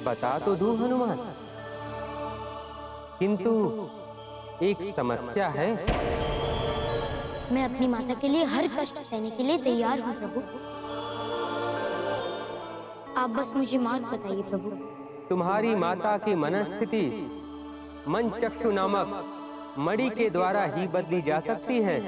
बता तो दूं हनुमान, किंतु एक समस्या है। मैं अपनी माता के लिए हर कष्ट सहने के लिए तैयार हूँ प्रभु। आप बस मुझे मार्ग बताइए प्रभु। तुम्हारी माता की मनस्थिति मन चक्षु नामक मणि के द्वारा ही बदली जा सकती है।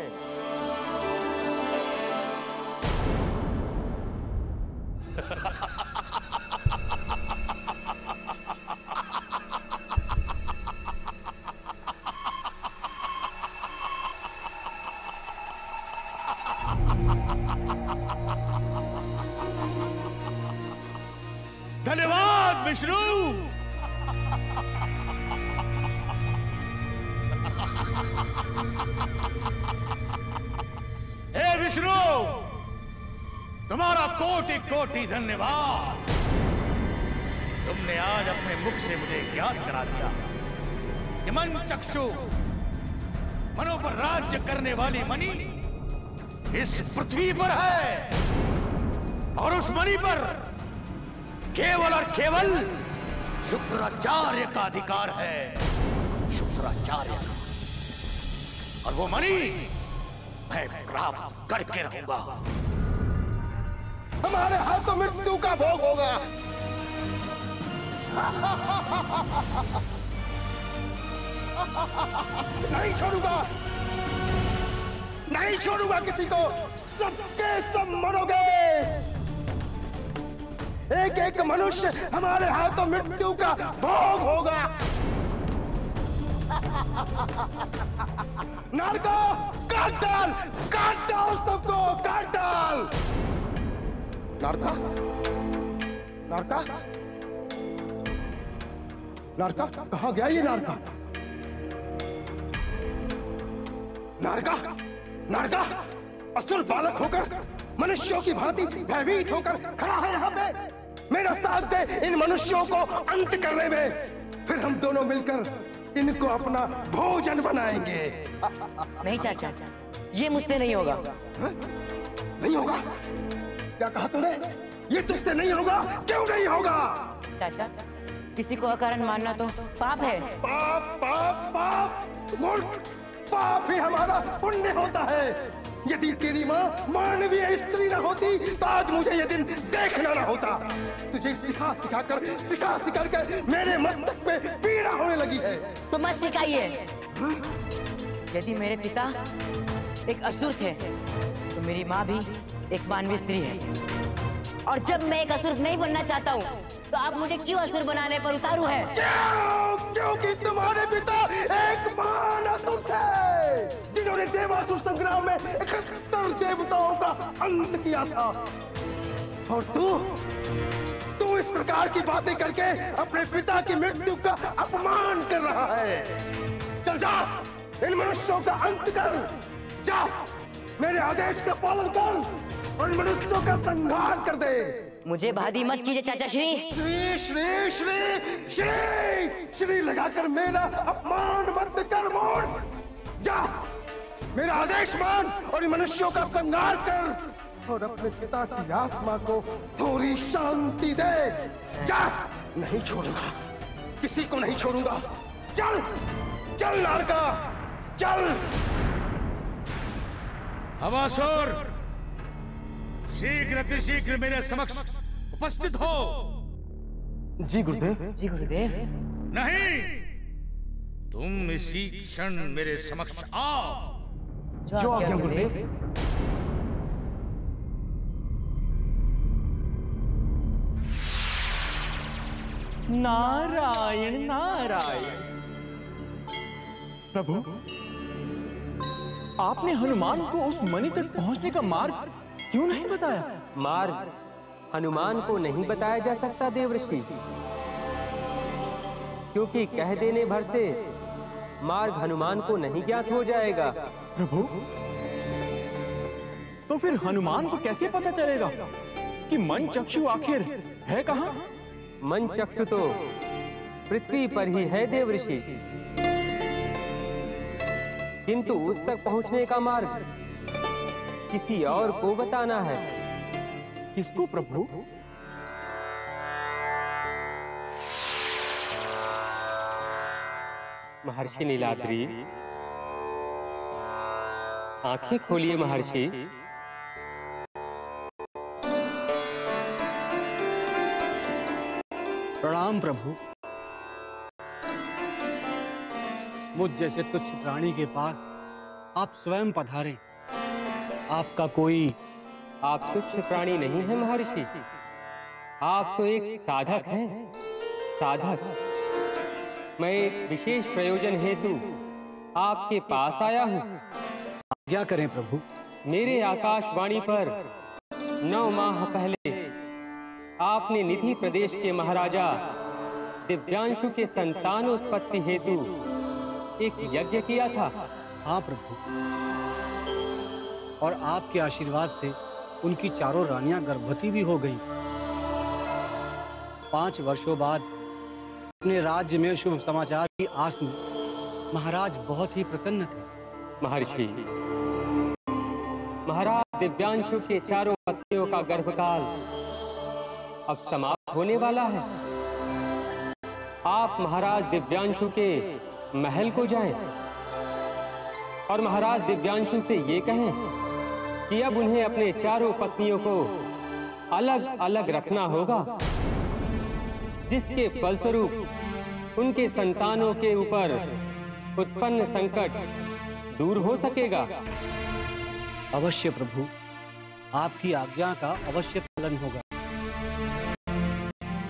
धन्यवाद विष्णु। हे विष्णु, तुम्हारा कोटि कोटि धन्यवाद। तुमने आज अपने मुख से मुझे ज्ञात करा दिया कि मन चक्षु मनों पर राज्य करने वाली मणि इस पृथ्वी पर है, और उस मणि पर केवल और केवल शुक्राचार्य का अधिकार है, शुक्राचार्य का। और वो मणि मैं प्राप्त करके रहूंगा। हमारे हाथों मृत्यु का भोग होगा। नहीं छोड़ूंगा, नहीं छोड़ूंगा किसी को। सबके सब मरोगे। एक एक मनुष्य हमारे हाथों मृत्यु का भोग होगा। नारको, काट डाल सबको, काट डाल। नारका, नारका, नारका, कहाँ गया ये नारका? नारका, नारका, असुर बालक होकर मनुष्यों की भांति भयभीत होकर खड़ा है यहाँ पे। मेरा साथ दे इन मनुष्यों को अंत करने में, फिर हम दोनों मिलकर इनको अपना भोजन बनाएंगे। नहीं चाचा, ये मुझसे नहीं होगा। नहीं होगा? क्या कहा तूने? ये तुझसे नहीं होगा? क्यों नहीं होगा? चाचा, किसी को अकारण मारना तो पाप है। पाप, पाप, पाप, मूर्ख, पाप ही हमारा पुण्य होता है। यदि तेरी माँ मानवीय स्त्री न होती तो आज मुझे ये दिन देखना न होता। तुझे सिखा सिखा कर मेरे मस्तक पे पीड़ा होने लगी है। तो मत सिखाइए। यदि मेरे पिता एक असुर थे तो मेरी माँ भी एक मानवीय स्त्री है। और जब मैं एक असुर नहीं बनना चाहता हूँ तो आप मुझे क्यों असुर बनाने पर उतारू है? क्योंकि तुम्हारे पिता एक महान असुर थे, जिन्होंने देवासुर संग्राम में 71 देवताओं का अंत किया था। और तू इस प्रकार की बातें करके अपने पिता की मृत्यु का अपमान कर रहा है। चल जा, इन मनुष्यों का अंत कर। जा, मेरे आदेश का पालन कर और इन मनुष्यों का संहार कर दे। मुझे बाधी मत कीजिए चाचा श्री। श्री श्री श्री श्री श्री लगाकर मेरा अपमान मत कर। मोड़ जा, मेरा आदेश मान और इन मनुष्यों का संहार कर और अपने पिता की आत्मा को थोड़ी शांति दे। जा, नहीं छोड़ूंगा, किसी को नहीं छोड़ूंगा। चल चल नारका, चल। हवासुर, शीघ्र अतिशीघ्र मेरे समक्ष उपस्थित हो। जी गुरुदेव। जी गुरुदेव। नहीं, तुम इसी क्षण मेरे समक्ष आओ। जो आज्ञा गुरुदेव। नारायण नारायण। प्रभु, आपने हनुमान को उस मणि तक पहुंचने का मार्ग क्यों नहीं बताया? मार्ग हनुमान को नहीं बताया जा सकता देवऋषि, क्योंकि कह देने भर से मार्ग हनुमान को नहीं ज्ञात हो जाएगा। प्रभु, तो फिर हनुमान को कैसे पता चलेगा कि मन चक्षु आखिर है कहाँ? मन चक्षु तो पृथ्वी पर ही है देवऋषि, किंतु उस तक पहुंचने का मार्ग किसी और को बताना है। किसको प्रभु? महर्षि नीलाद्री, आंखें खोलिए महर्षि। प्रणाम प्रभु। मुझ जैसे तुच्छ प्राणी के पास आप स्वयं पधारे। आपका कोई आप तुच्छ प्राणी नहीं है महर्षि, आप तो एक साधक हैं। साधक। मैं एक विशेष प्रयोजन हेतु आपके पास आया हूँ। क्या करें प्रभु? मेरे आकाशवाणी पर 9 माह पहले आपने निधि प्रदेश के महाराजा दिव्यांशु के संतानोत्पत्ति हेतु एक यज्ञ किया था। हाँ प्रभु, और आपके आशीर्वाद से उनकी चारों रानियां गर्भवती भी हो गईं। 5 वर्षों बाद अपने राज्य में शुभ समाचार की आस में महाराज बहुत ही प्रसन्न थे। महर्षि, महाराज दिव्यांशु के चारों पत्नियों का गर्भकाल अब समाप्त होने वाला है। आप महाराज दिव्यांशु के महल को जाएं और महाराज दिव्यांशु से ये कहें कि अब उन्हें अपने चारों पत्नियों को अलग अलग रखना होगा, जिसके फलस्वरूप उनके संतानों के ऊपर उत्पन्न संकट दूर हो सकेगा। अवश्य प्रभु, आपकी आज्ञा का अवश्य पालन होगा।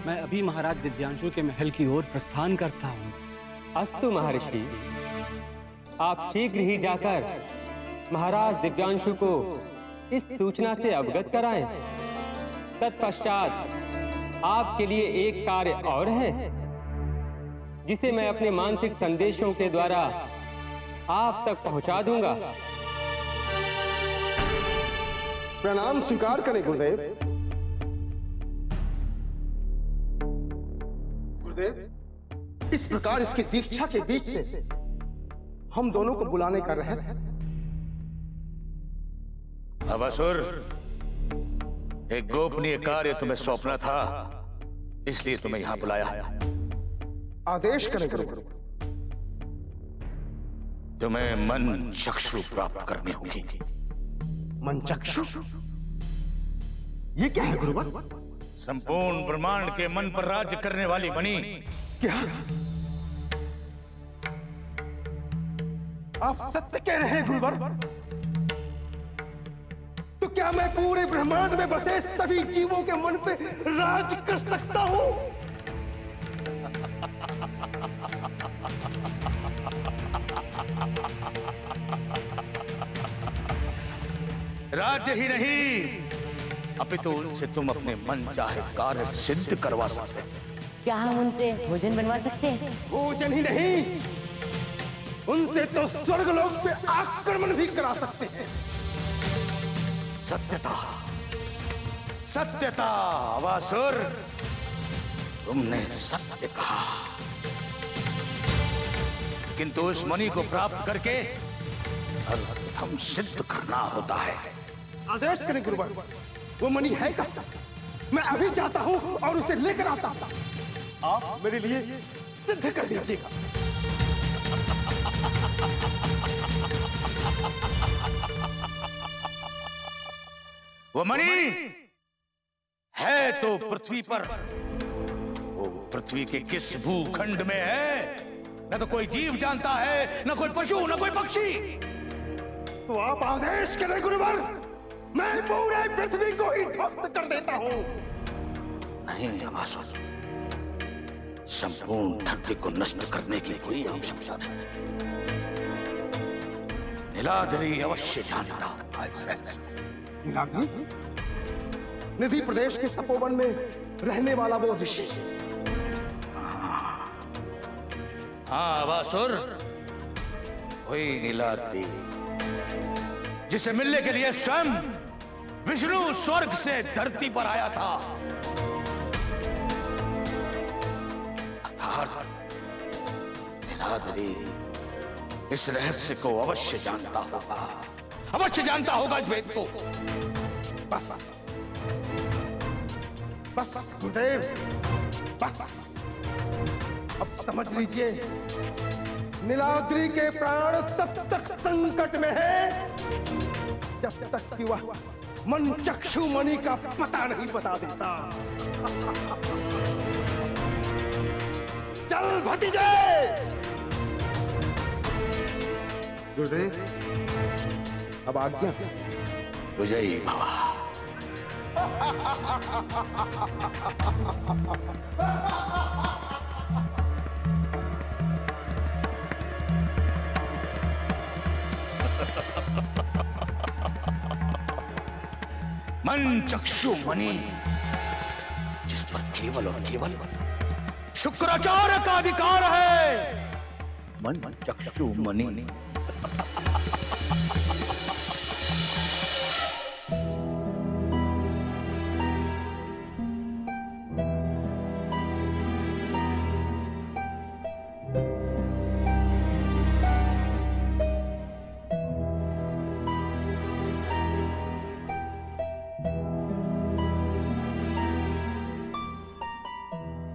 मैं अभी महाराज दिव्यांशु के महल की ओर प्रस्थान करता हूँ। अस्तु महर्षि, आप शीघ्र ही जाकर महाराज दिव्यांशु को इस सूचना से अवगत कराएं। तत्पश्चात आपके लिए एक कार्य और है, जिसे मैं अपने मानसिक संदेशों के द्वारा आप तक पहुंचा दूंगा। प्रणाम स्वीकार करें गुरुदेव। गुरुदेव, इस प्रकार इसकी दीक्षा के बीच से हम दोनों को बुलाने का रहस्य। अबासुर, एक गोपनीय कार्य तुम्हें सौंपना था, इसलिए तुम्हें यहां बुलाया। आदेश करें गुरु। तुम्हें मन चक्षु प्राप्त करनी होगी। मन चक्षु? ये क्या है गुरुवर? संपूर्ण ब्रह्मांड के मन पर राज्य करने वाली मणि। क्या आप सत्य कह रहे हैं गुरुवर? तो क्या मैं पूरे ब्रह्मांड में बसे सभी जीवों के मन पे राज कर सकता हूं? राज्य ही नहीं, अपितु उनसे तुम अपने मन चाहे कार्य सिद्ध करवा सकते। क्या हम उनसे भोजन बनवा सकते हैं? भोजन ही नहीं, उनसे तो स्वर्गलोक पे आक्रमण भी करा सकते हैं। सत्यता, सत्यता अबासुर, तुमने सत्य कहा। किंतु उस मणि को प्राप्त करके सर्वप्रथम सिद्ध करना होता है। आदेश करें गुरुवर, वो मणि है कहाँ? मैं अभी जाता हूं और उसे लेकर आता हूं। आप मेरे लिए सिद्ध कर दीजिएगा। वो मणि है तो पृथ्वी पर, वो पृथ्वी के किस भूखंड में है न तो कोई जीव जानता है, न कोई पशु, न कोई पक्षी। तो आप आदेश करें गुरुवर, मैं पूरे पृथ्वी को ही ध्वस्त कर देता हूं। नहीं अबासुर, संपूर्ण धरती को नष्ट करने की कोई आवश्यकता नहीं। नीलाद्री अवश्य जानता होगा इस रहस्य। नीलाद्री? निधि प्रदेश के तपोवन में रहने वाला वो ऋषि। हाँ अबासुर, वही नीलाद्री जिसे मिलने के लिए स्वयं विष्णु स्वर्ग से धरती पर आया था। अर्थात नीलाद्री इस रहस्य को अवश्य जानता होगा, अवश्य जानता होगा इस वेद को। बस बस गुरुदेव, बस अब समझ लीजिए नीलाद्री के प्राण तब तक संकट में है जब तक कि वह मनचक्षु मणि का पता नहीं बता देता। चल भतीजे। गुरुदेव, अब आज्ञा। विजयी भव। मन चक्षु मणि, जिस पर केवल और केवल शुक्राचार्य का अधिकार है। मन चक्षु मणि।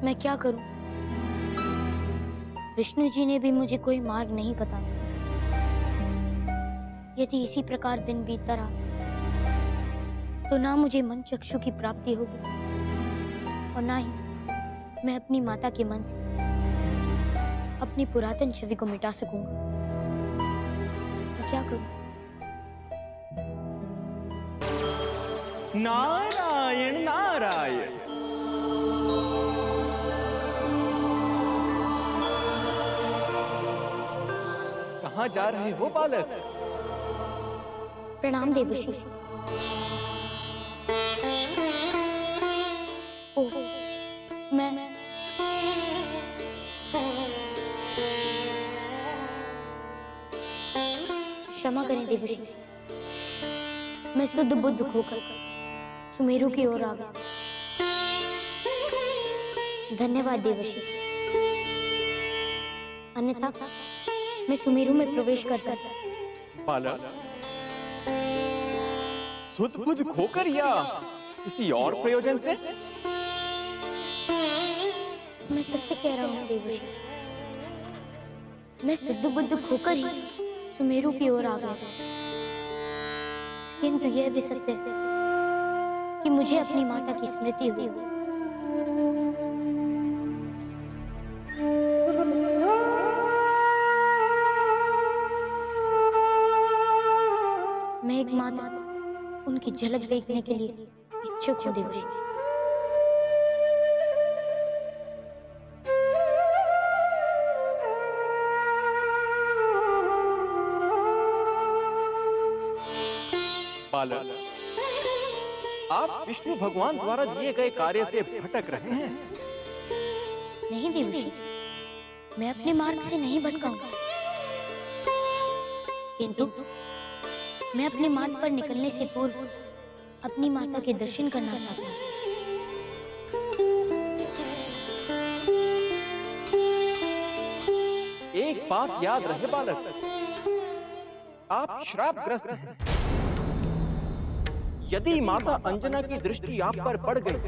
मैं क्या करूं? विष्णु जी ने भी मुझे कोई मार्ग नहीं बताया। यदि इसी प्रकार दिन बीतता रहा तो ना मुझे मन चक्षु की प्राप्ति होगी और ना ही मैं अपनी माता के मन से अपनी पुरातन छवि को मिटा सकूंगा। मैं क्या करूं? नारायण नारायण। कहाँ जा रहे हो बालक? प्रणाम देवर्षि। ओह, मैं क्षमा करें देवर्षि। मैं शुद्ध बुद्ध खोकर सुमेरु की ओर आ गया। धन्यवाद देवर्षि, अन्यथा मैं सुमेरु में प्रवेश कर जाता। बालक, शुद्ध बुद्ध खोकर या किसी और प्रयोजन से? मैं सत्य कह रहा हूँ देवर्षि। मैं शुद्ध बुद्ध खोकर ही सुमेरु की ओर आ गया, किंतु यह भी सत्य है कि मुझे अपनी माता की स्मृति हुई। मैं एक माता उनकी झलक देखने के लिए इच्छुक हूँ देवर्षि। बालक, आप विष्णु भगवान द्वारा दिए गए कार्य से भटक रहे हैं। नहीं देवर्षि, मैं अपने मार्ग से नहीं भटकाऊंगा, किंतु मैं अपने मार्ग पर निकलने से पूर्व अपनी माता के दर्शन करना चाहता हूँ। एक बात याद रहे बालक, आप श्रापग्रस्त हैं। यदि माता अंजना की दृष्टि आप पर पड़ गई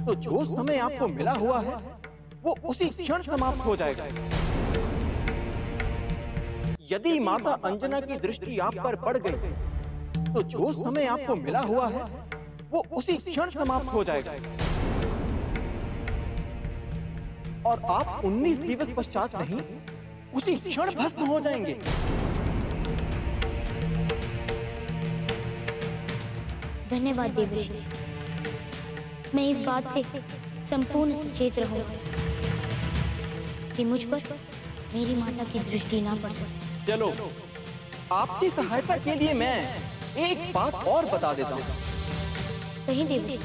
तो जो समय आपको मिला हुआ है वो उसी क्षण समाप्त हो जाएगा। यदि माता अंजना की दृष्टि आप पर पड़ गई तो जो समय आपको मिला हुआ है वो उसी क्षण समाप्त हो जाएगा और आप 19 दिवस पश्चात नहीं उसी क्षण भस्म हो जाएंगे। धन्यवाद देवर्षि, मैं इस बात से संपूर्ण सचेत रहूंगा कि मुझ पर मेरी माता की दृष्टि ना पड़ सके। चलो, आपकी सहायता के लिए मैं एक बात और बता देता हूँ। कहीं देवर्षि।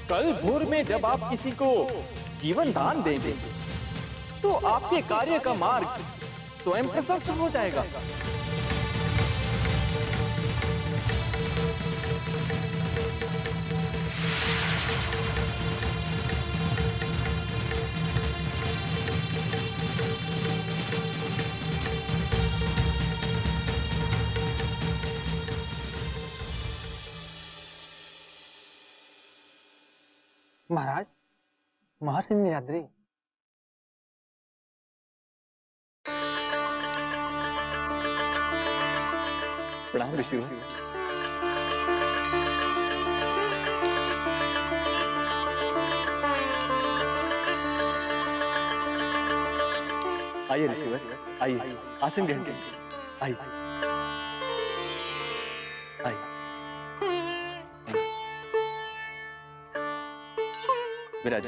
कल भोर में जब आप किसी को जीवन दान देंगे तो आपके कार्य का मार्ग स्वयं प्रशस्त हो जाएगा। महाराज, महर्षि नीलाद्री। प्रणाम ऋषिवर। आइए ऋषिवर, आइए, आसन ग्रहण करिए। आइए आइए। विराज।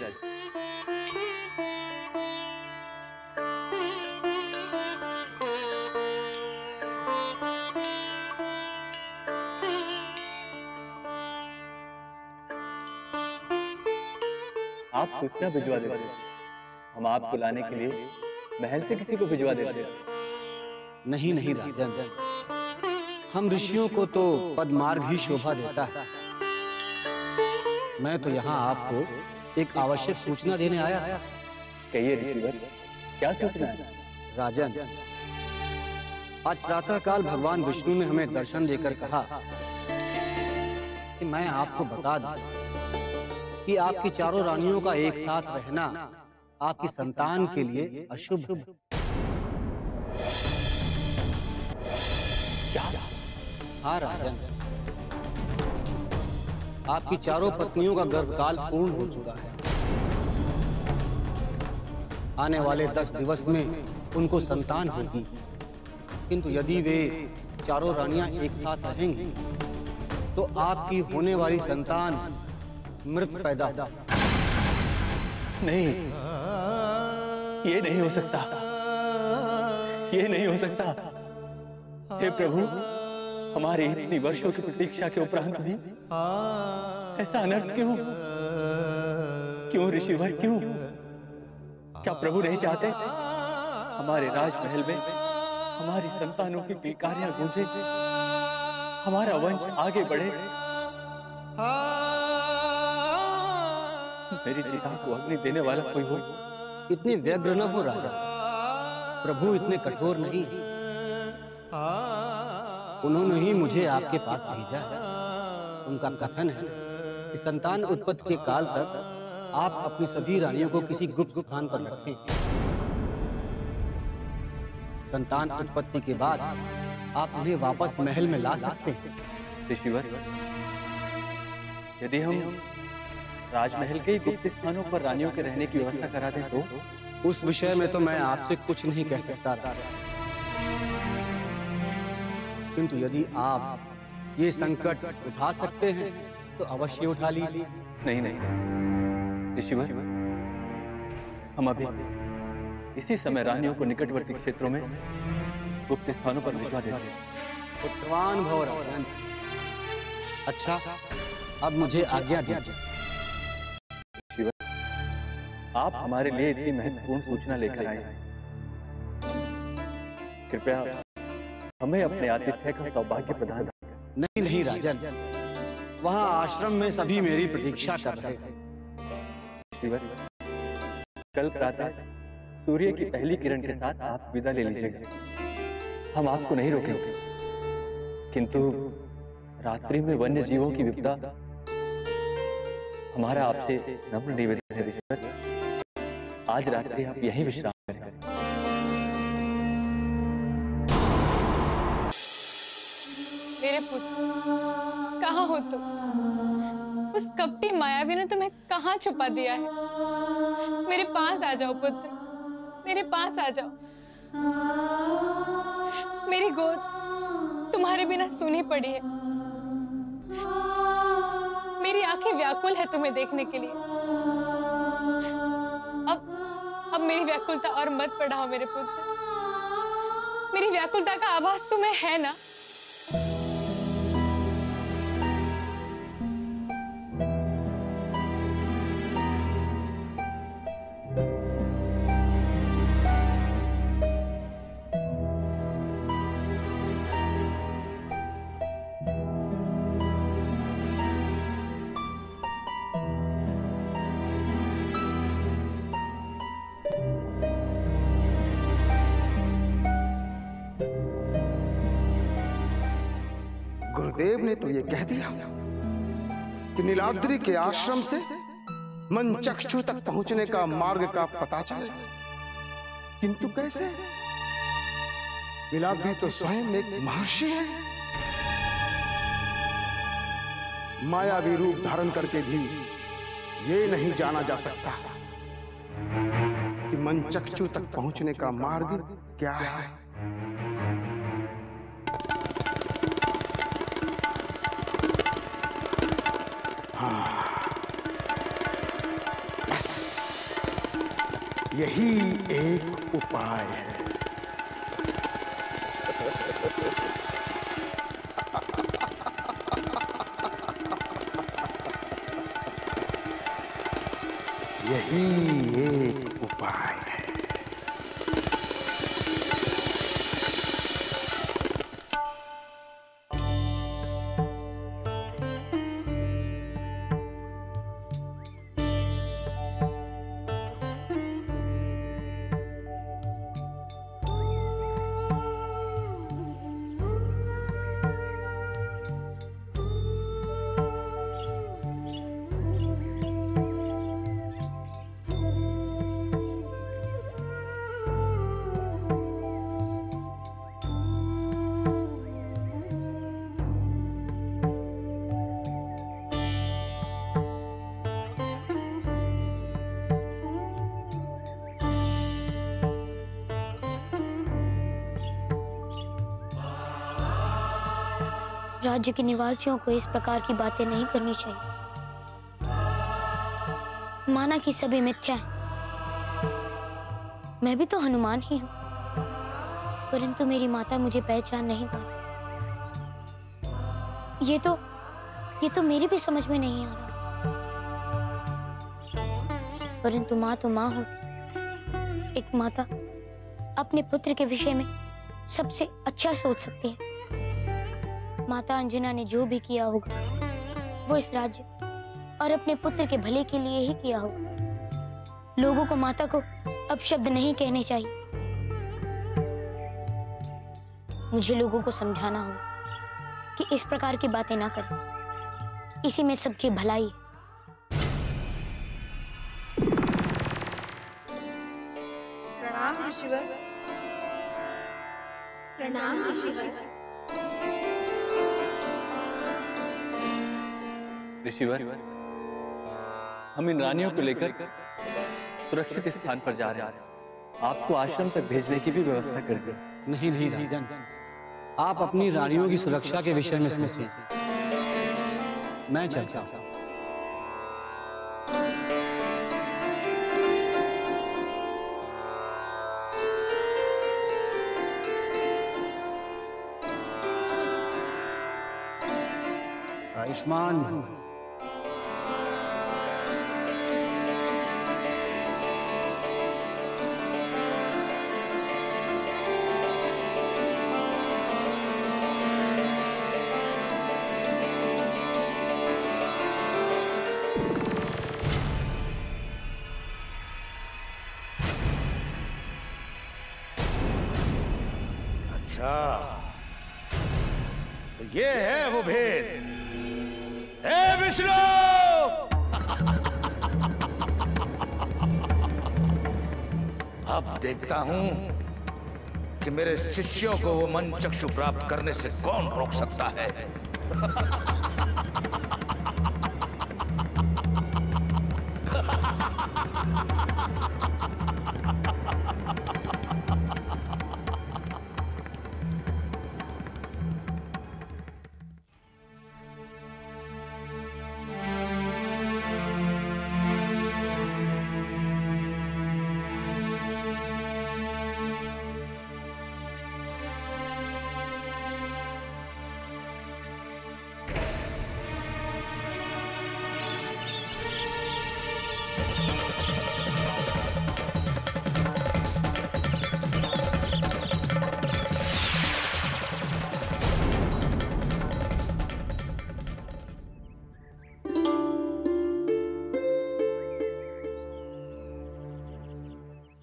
आप सूचना भिजवा देते, हम आपको लाने के लिए महल से किसी को भिजवा देते। नहीं नहीं राजन, हम ऋषियों को तो पदमार्ग ही शोभा देता है। मैं तो यहाँ आपको एक आवश्यक सूचना देने आया था। कहिए ऋषिवर, क्या सूचना है? राजन, आज प्रातःकाल भगवान विष्णु ने हमें दर्शन देकर कहा कि मैं आपको बता दूं कि आपकी चारों रानियों का एक साथ रहना आपकी संतान के लिए अशुभ है। क्या? हाँ राजन, आपकी चारों पत्नियों का गर्भकाल पूर्ण हो चुका है। आने वाले 10 दिवस में उनको संतान होगी, किंतु यदि वे चारों रानियां एक साथ रहेंगी तो आपकी होने वाली संतान मृत पैदा होगा। नहीं, ये नहीं हो सकता, ये नहीं हो सकता। हे प्रभु, हमारी इतनी वर्षों की प्रतीक्षा के उपरांत भी ऐसा अनर्थ क्यों? क्यों ऋषिवर, क्यों? क्या प्रभु नहीं चाहते हमारे राजमहल में हमारी संतानों की किलकारियां गूंजे, हमारा वंश आगे बढ़े? मेरी चिता को अग्नि देने वाला कोई हो। इतने व्यग्र न हो राजा, प्रभु इतने कठोर नहीं। उन्होंने ही मुझे आपके पास भेजा है। उनका कथन है कि संतान उत्पत्ति के काल तक आप अपनी सभी रानियों को किसी गुप्त स्थान पर रखें। संतान उत्पत्ति के बाद आप उन्हें वापस महल में ला सकते हैं। ऋषिवर, यदि हम राजमहल के गुप्त स्थानों पर रानियों के रहने की व्यवस्था करा दें तो? उस विषय में तो मैं आपसे कुछ नहीं कह सकता, किंतु यदि आप ये संकट उठा सकते हैं तो अवश्य उठा लीजिए। नहीं नहीं ऋषिवर, हम अभी इसी समय रानियों को निकटवर्ती क्षेत्रों में गुप्त स्थानों पर भिजवा देते हैं। उत्तवान भव राजन। अच्छा, अब मुझे आज्ञा दीजिए। आप हमारे लिए इतनी महत्वपूर्ण सूचना लेकर आए हैं, कृपया हमें अपने आतिथ्य का सौभाग्य प्रदान करें। नहीं नहीं राजन, वहाँ आश्रम में सभी मेरी प्रतीक्षा कर रहे हैं। शिवर, कल प्रातः सूर्य की पहली किरण के साथ आप विदा ले लीजिएगा। हम आपको नहीं रोकेंगे, किंतु रात्रि में वन्य जीवों की विपदा हमारा आपसे नम्र निवेदन है ऋषिवर, आज रात्रि आप यहीं विश्राम करें। मेरे पुत्र, कहाँ हो तुम? उस कपटी मायावी ने तुम्हें कहाँ छुपा दिया है? मेरे पास आ जाओ पुत्र, मेरे पास आ जाओ। मेरी गोद तुम्हारे बिना सूनी पड़ी है। मेरी आंखें व्याकुल है तुम्हें देखने के लिए। अब मेरी व्याकुलता और मत बढ़ाओ मेरे पुत्र। मेरी व्याकुलता का आभास तुम्हें है ना? गुरुदेव ने तो ये कह दिया कि नीलाद्री के आश्रम से मनचक्षु तक पहुंचने का मार्ग का पता चले, किंतु कैसे? नीलाद्री तो स्वयं एक महर्षि है। मायावी रूप धारण करके भी ये नहीं जाना जा सकता कि मनचक्षु तक पहुंचने का मार्ग क्या है। हाँ, बस यही एक उपाय है। यही एक उपाय है। राज्य के निवासियों को इस प्रकार की बातें नहीं करनी चाहिए। माना कि सभी मिथ्या हैं। मैं भी तो हनुमान ही हूं, परंतु मेरी माता मुझे पहचान नहीं पाती। ये तो मेरी भी समझ में नहीं आ रहा। परंतु माँ तो माँ होती। एक माता अपने पुत्र के विषय में सबसे अच्छा सोच सकती है। माता अंजना ने जो भी किया होगा वो इस राज्य और अपने पुत्र के भले के लिए ही किया होगा। लोगों को माता को अपशब्द नहीं कहने चाहिए। मुझे लोगों को समझाना होगा कि इस प्रकार की बातें ना करें। इसी में सबकी भलाई है। प्रणाम ऋषिवर। प्रणाम ऋषिवर। ऋषिवर, हम इन रानियों को लेकर सुरक्षित स्थान पर जा रहे हैं। आपको आश्रम तक भेजने की भी व्यवस्था कर दी। नहीं राजन, आप अपनी रानियों की सुरक्षा के विषय में सोचिए। मैं चलता हूं। आयुष्मान अच्छा, तो ये है वो भेद। हे विष्णु! अब देखता हूं कि मेरे शिष्यों को वो मन चक्षु प्राप्त करने से कौन रोक सकता है।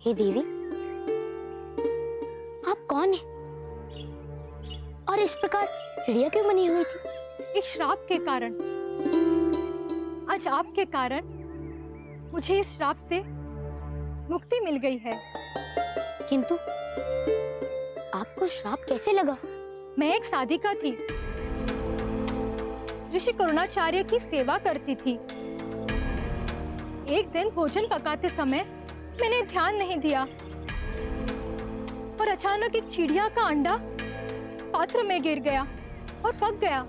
हे देवी, आप कौन हैं? और इस प्रकार चिड़िया क्यों बनी हुई थी? एक श्राप के कारण। आज आपके कारण मुझे इस श्राप से मुक्ति मिल गई है। किंतु आपको श्राप कैसे लगा? मैं एक साधिका थी। ऋषि करुणाचार्य की सेवा करती थी। एक दिन भोजन पकाते समय मैंने ध्यान नहीं दिया और अचानक एक चिड़िया का अंडा पात्र में गिर गया और पक गया।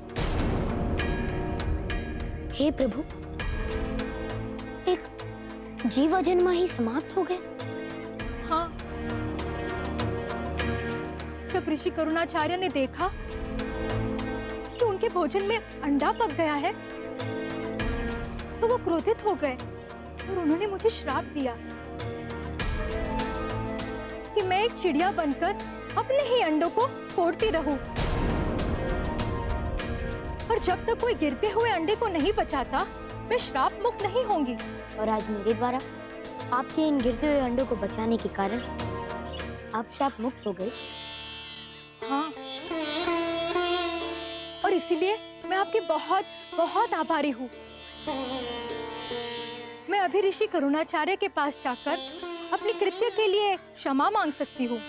हे प्रभु, एक जीव जन्मा ही समाप्त हो गया। हाँ, जब ऋषि करुणाचार्य ने देखा कि उनके भोजन में अंडा पक गया है तो वो क्रोधित हो गए और उन्होंने मुझे श्राप दिया कि मैं एक चिड़िया बनकर अपने ही अंडों को फोड़ती रहूं और जब तक कोई गिरते हुए अंडे को नहीं बचाता मैं श्राप मुक्त नहीं होंगी। और आज मेरे द्वारा आपके इन गिरते हुए अंडों को बचाने के कारण आप श्राप मुक्त हो गए। हाँ, और इसीलिए मैं आपकी बहुत बहुत आभारी हूँ। मैं अभी ऋषि करुणाचार्य के पास जाकर अपनी कृत्य के लिए क्षमा मांग सकती हूँ।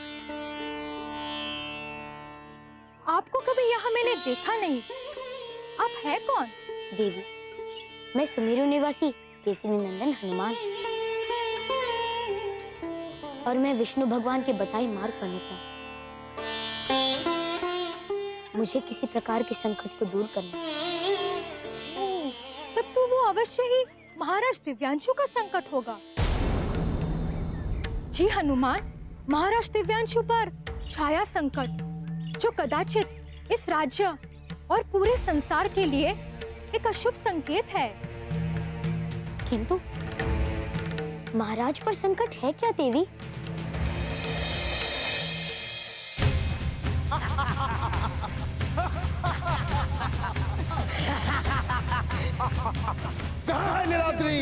आपको कभी यहाँ मैंने देखा नहीं। आप है कौन? देवी, मैं सुमेरु निवासी केसरी नंदन हनुमान और मैं विष्णु भगवान के बताए मार्ग पर निकला। मुझे किसी प्रकार के संकट को दूर करना। तब तो वो अवश्य ही महाराज दिव्यांशु का संकट होगा। जी हनुमान, महाराज दिव्यांशु पर छाया संकट जो कदाचित इस राज्य और पूरे संसार के लिए एक अशुभ संकेत है। किंतु महाराज पर संकट है क्या देवी? कहाँ है नीलाद्री?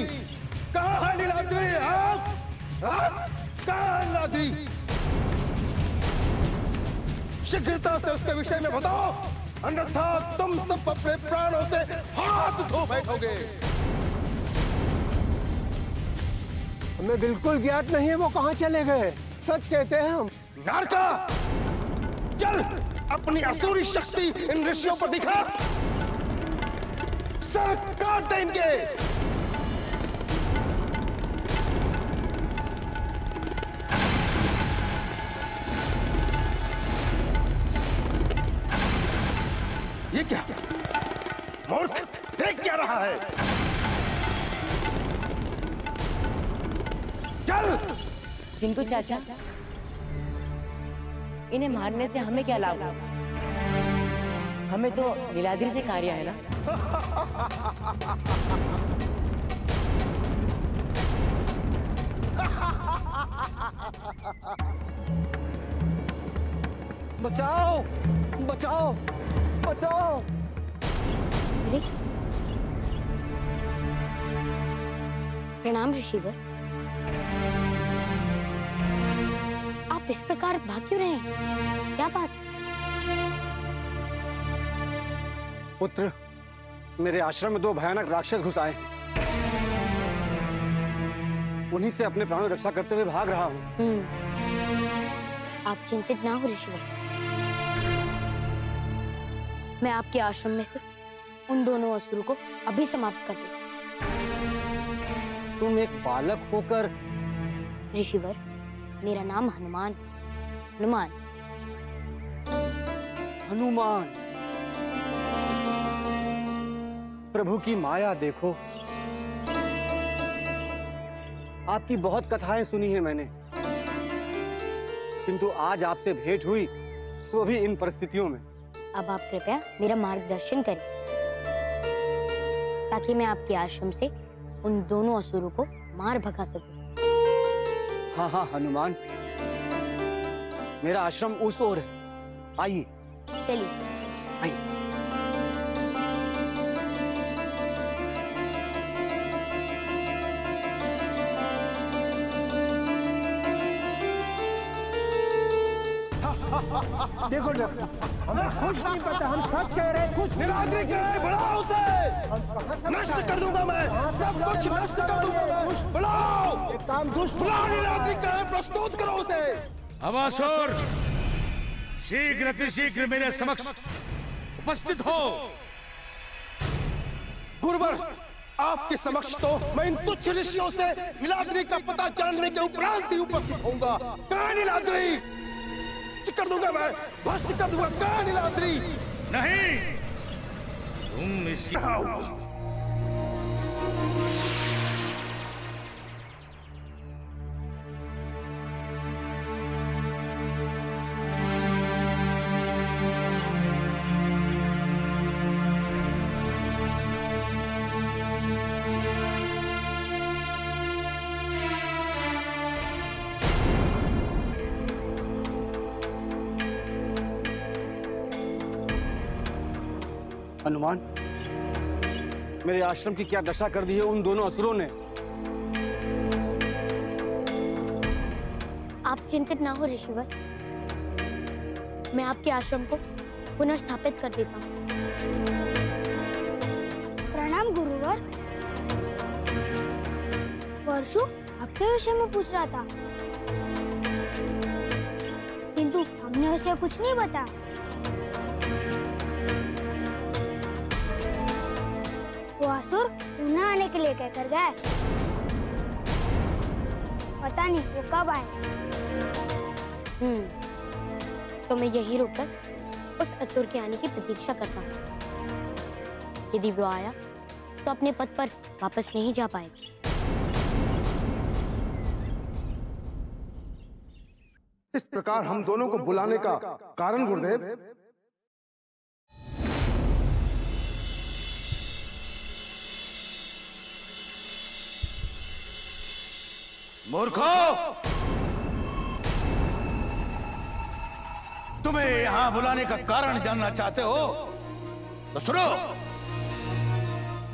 कहाँ है नीलाद्री? कहाँ है नीलाद्री? शीघ्रता से उसके विषय में बताओ, अन्यथा तुम सब अपने प्राणों से हाथ धो बैठोगे। हमें बिल्कुल ज्ञात नहीं है वो कहाँ चले गए। सच कहते हैं हम। नारका, चल अपनी असुरी शक्ति इन ऋषियों पर दिखा। सर काट दे इनके। ये क्या? मूर्ख, देख क्या रहा है? चल। किंतु चाचा, इन्हें मारने से हमें क्या लाभ? हमें तो नीलाद्री से कार्य है ना। बचाओ, बचाओ, बचाओ। प्रणाम ऋषिवर। आप इस प्रकार भाग क्यों रहे हैं? क्या बात? पुत्र, मेरे आश्रम में 2 भयानक राक्षस घुस आए। उन्हीं से अपने प्राणों की रक्षा करते हुए भाग रहा हूँ। आप चिंतित ना हो ऋषिवर। मैं आपके आश्रम में से उन दोनों असुरों को अभी समाप्त कर दूं। तुम एक बालक होकर। ऋषिवर, मेरा नाम हनुमान। हनुमान। हनुमान। प्रभु की माया देखो। आपकी बहुत कथाएं सुनी है मैंने, किंतु आज आपसे भेंट हुई, वो भी इन परिस्थितियों में। अब आप कृपया मेरा मार्गदर्शन करें ताकि मैं आपके आश्रम से उन दोनों असुरों को मार भगा सकूं। हाँ हाँ हनुमान, मेरा आश्रम उस ओर है। आइए। चलिए। आइए। देखो हमें कुछ नहीं पता, हम सच कह रहे हैं। कुछ नीलाद्री के बुलाओ उसे, नष्ट कर दूंगा मैं, सब कुछ नष्ट कर दूंगा मैं। बुलाओ, एक काम दुष्ट। बुलाओ नीलाद्री के, प्रस्तुत करो उसे। अवासुर, शीघ्र अतिशीघ्र मेरे समक्ष उपस्थित हो। गुरुवर, आपके समक्ष तो मैं इन तुच्छ ऋषियों से नीलाद्री का पता जानने के उपरांत ही उपस्थित होऊंगा। कहाँ नीलाद्री? कर दूंगा मैं, भस्म कर दूंगा। कहाँ नीलाद्री? नहीं, तुम इसी हनुमान, मेरे आश्रम की क्या दशा कर दी है उन दोनों असुरों ने। आप चिंतित ना हो ऋषिवर, मैं आपके आश्रम को पुनर्स्थापित कर देता हूँ। प्रणाम गुरुवर। परशु आपके विषय में पूछ रहा था, किंतु हमने उसे कुछ नहीं बताया। वो असुर पुनः आने के लिए कहकर गए, पता नहीं वो कब आए। तो मैं यही रुककर उस असुर के आने की प्रतीक्षा करता हूँ। यदि वो आया तो अपने पद पर वापस नहीं जा पाएगा। इस प्रकार हम दोनों को बुलाने का कारण गुरुदेव? मूर्खो, तुम्हें यहां बुलाने का कारण जानना चाहते हो तो सुनो।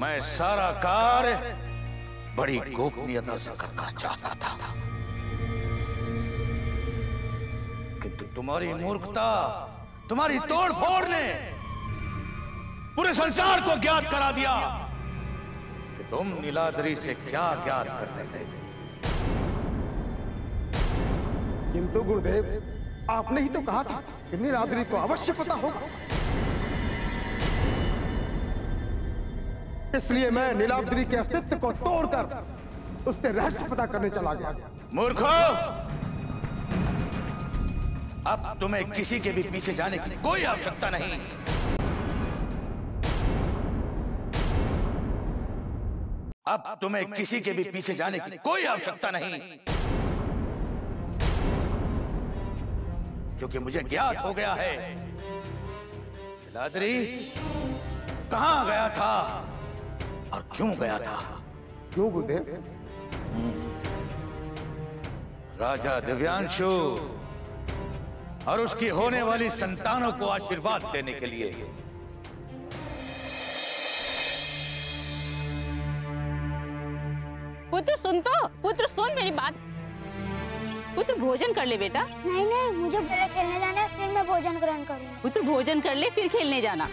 मैं सारा कार्य बड़ी गोपनीयता से करना चाहता था, किंतु तुम्हारी मूर्खता, तुम्हारी तोड़फोड़ ने पूरे संसार को ज्ञात करा दिया कि तुम नीलाद्री से क्या ज्ञात करने लगे। किंतु गुरुदेव, आपने ही तो कहा था कि नीलाद्री को अवश्य पता होगा। इसलिए मैं नीलाद्री के अस्तित्व को तोड़कर उससे रहस्य पता करने चला गया। मूर्खो, अब तुम्हें किसी के भी पीछे जाने की कोई आवश्यकता नहीं। अब तुम्हें किसी के भी पीछे जाने की कोई आवश्यकता नहीं, क्योंकि मुझे ज्ञात हो गया है नीलाद्री कहां गया था और क्यों गया था। क्यों गुरुदेव? राजा दिव्यांशु और उसकी होने वाली संतानों को आशीर्वाद देने के लिए। पुत्र सुन तो, पुत्र सुन मेरी बात। पुत्र भोजन कर ले बेटा। नहीं नहीं, मुझे पहले खेलने जाना है, फिर मैं भोजन ग्रहण करूंगा। पुत्र भोजन कर ले फिर खेलने जाना।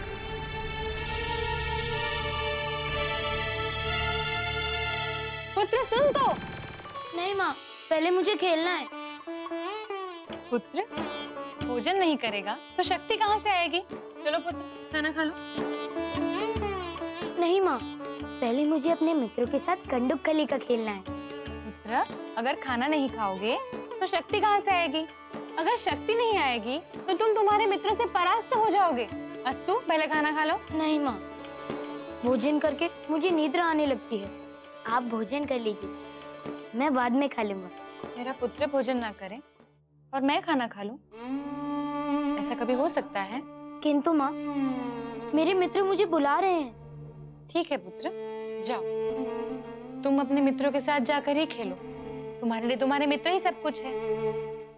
पुत्र सुन तो। नहीं माँ, पहले मुझे खेलना है। पुत्र भोजन नहीं करेगा तो शक्ति कहाँ से आएगी? चलो पुत्र खाना खा लो। नहीं माँ, पहले मुझे अपने मित्रों के साथ कंडुकली का खेलना है। पुत्र, अगर खाना नहीं खाओगे तो शक्ति कहाँ से आएगी? अगर शक्ति नहीं आएगी तो तुम तुम्हारे मित्रों से परास्त हो जाओगे। अस्तु, पहले खाना खा लो। नहीं माँ, भोजन करके मुझे नींद आने लगती है। आप भोजन कर लीजिए, मैं बाद में खा लूंगा। मेरा पुत्र भोजन ना करे और मैं खाना खा लूं, ऐसा कभी हो सकता है? किंतु माँ, मेरे मित्र मुझे बुला रहे हैं। ठीक है पुत्र, जाओ, तुम अपने मित्रों के साथ जाकर ही खेलो। तुम्हारे लिए तुम्हारे मित्र ही सब कुछ है।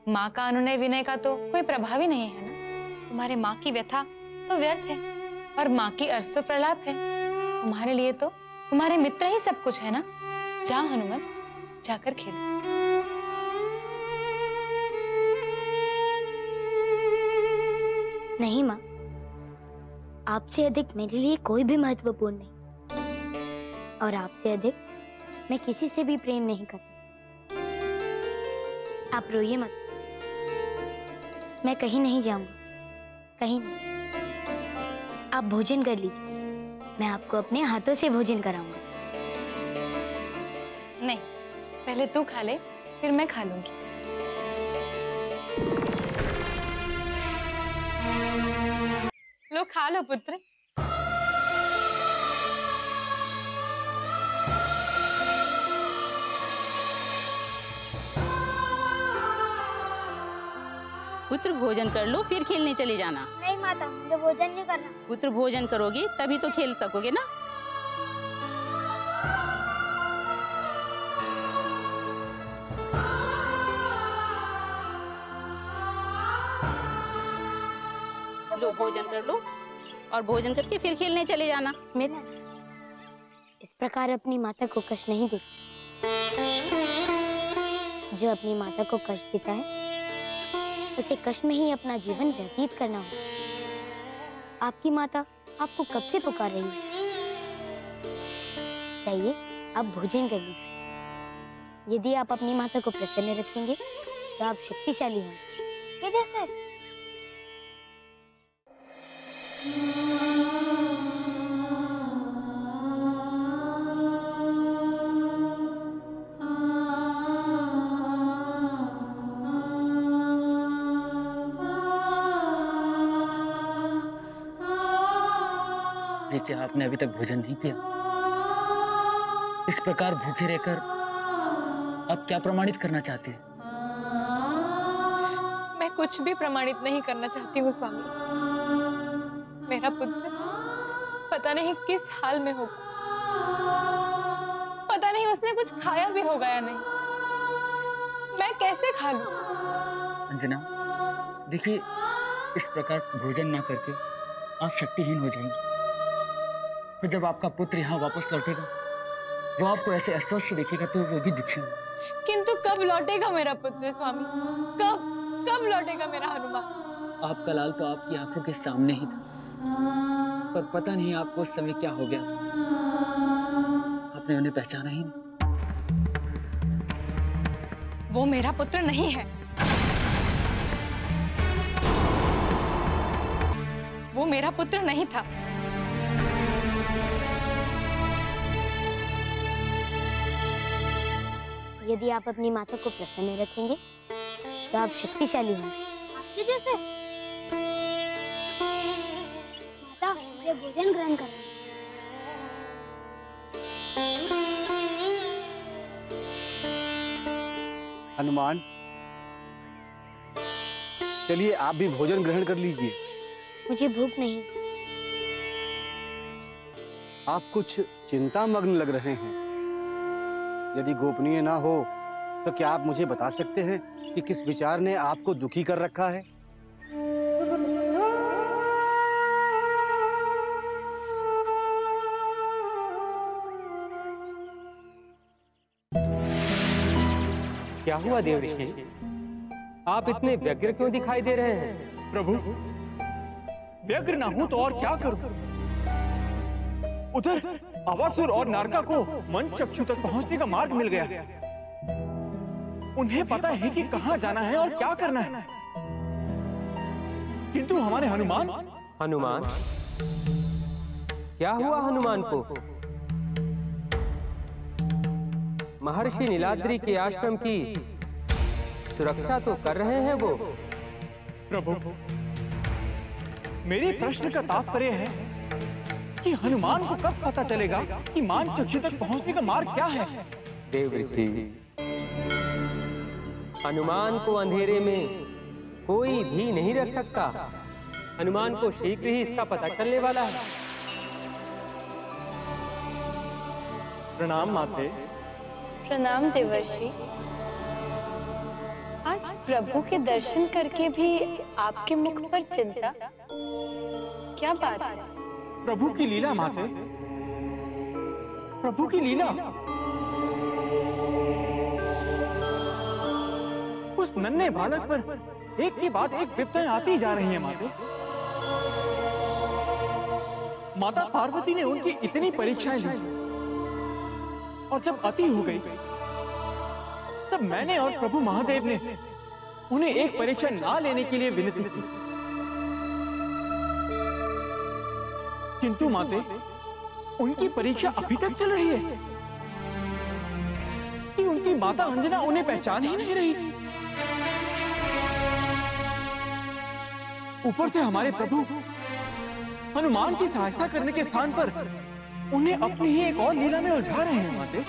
माँ का अनुनय विनय का तो कोई प्रभाव ही नहीं है ना। तुम्हारे माँ की व्यथा तो व्यर्थ है और माँ की अरसो प्रलाप है। तुम्हारे लिए तो तुम्हारे मित्र ही सब कुछ है ना। जाओ हनुमान, जाकर खेलो। नहीं माँ, आपसे अधिक मेरे लिए कोई भी महत्वपूर्ण नहीं, और आपसे अधिक मैं किसी से भी प्रेम नहीं करता। आप रोइए मत, मैं कहीं नहीं जाऊंगा, कहीं नहीं। आप भोजन कर लीजिए, मैं आपको अपने हाथों से भोजन कराऊंगा। नहीं, पहले तू खा ले, फिर मैं खा लूंगी। लो खा लो पुत्र। पुत्र भोजन कर लो, फिर खेलने चले जाना। नहीं माता, मुझे भोजन नहीं करना। पुत्र भोजन करोगे तभी तो खेल सकोगे ना। लो भोजन कर लो और भोजन करके फिर खेलने चले जाना। मेरा इस प्रकार अपनी माता को कष्ट नहीं देता। जो अपनी माता को कष्ट देता है उसे कष्ट में ही अपना जीवन व्यतीत करना होगा। आपकी माता आपको कब से पुकार रही है? चाहिए आप भोजन कर लीजिए। यदि आप अपनी माता को प्रसन्न रखेंगे तो आप शक्तिशाली होंगे। जैसे क्या आपने अभी तक भोजन नहीं किया? इस प्रकार भूखे रहकर आप क्या प्रमाणित करना चाहते हैं? मैं कुछ भी प्रमाणित नहीं करना चाहती हूँ स्वामी। मेरा पुत्र पता नहीं किस हाल में होगा। पता नहीं उसने कुछ खाया भी होगा या नहीं। मैं कैसे खा लूं? अंजना, देखिए, इस प्रकार भोजन ना करके आप शक्तिहीन हो जाएंगे। तो जब आपका पुत्र यहाँ वापस लौटेगा, वो आपको ऐसे अस्वस्थ देखेगा तो वो भी दुखी होगा। किंतु कब लौटेगा मेरा पुत्र स्वामी? कब लौटेगा मेरा हनुमान? आपका लाल तो आपकी आंखों के सामने ही था, पर पता नहीं आपको उस समय क्या हो गया। आपने उन्हें पहचाना ही नहीं। वो मेरा पुत्र नहीं है। वो मेरा पुत्र नहीं था। यदि आप अपनी माता को प्रसन्न रखेंगे तो आप शक्तिशाली होंगे। आपके जैसे। माता, मुझे भोजन ग्रहण करना। हनुमान, चलिए आप भी भोजन ग्रहण कर लीजिए। मुझे भूख नहीं। आप कुछ चिंतामग्न लग रहे हैं। यदि गोपनीय ना हो तो क्या आप मुझे बता सकते हैं कि किस विचार ने आपको दुखी कर रखा है? क्या हुआ देवऋषि? आप इतने व्यग्र क्यों दिखाई दे रहे हैं? प्रभु, व्यग्र ना हूं तो और क्या करूं? उधर अवासुर और नारका को मनचक्षु तक पहुंचने का मार्ग मिल गया। उन्हें पता है कि कहां जाना है और क्या करना है। किंतु हमारे हनुमान क्या हुआ हनुमान को? महर्षि नीलाद्रि के आश्रम की सुरक्षा तो कर रहे हैं वो। प्रभु, मेरे प्रश्न का तात्पर्य है कि हनुमान को कब पता चलेगा कि मानचक्षु तक पहुंचने का मार्ग क्या है? देवऋषि, हनुमान को अंधेरे में कोई भी नहीं रख सकता। हनुमान को शीघ्र ही इसका पता चलने वाला है। प्रणाम माते। प्रणाम देवर्षि। आज प्रभु के दर्शन करके भी आपके मुख पर चिंता, क्या बात है? प्रभु की लीला माते, प्रभु की लीला। उस नन्हे बालक पर एक के बाद एक विपदाएं आती जा रही हैं माते। माता पार्वती ने उनकी इतनी परीक्षाएं ली और जब अति हो गई तब मैंने और प्रभु महादेव ने उन्हें एक परीक्षा ना लेने के लिए विनती की। किंतु माते, उनकी परीक्षा अभी तक चल रही है कि उनकी माता अंजना उन्हें पहचान ही नहीं रही। ऊपर से हमारे प्रभु हनुमान की सहायता करने के स्थान पर उन्हें अपनी ही एक और लीला में उलझा रहे हैं। माते,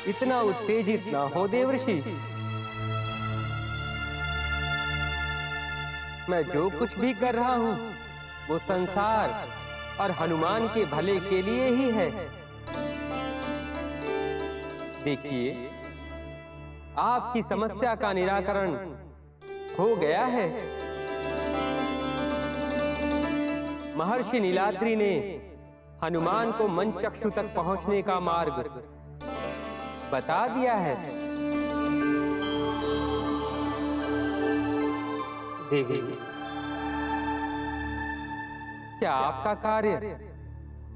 इतना उत्तेजित ना हो देवर्षि। मैं जो कुछ भी कर रहा हूँ वो संसार और हनुमान के भले के लिए ही है। देखिए, आपकी समस्या का निराकरण हो गया है। महर्षि नीलाद्रि ने हनुमान को मंचक्षु तक पहुंचने का मार्ग बता दिया है। देवी, क्या आपका कार्य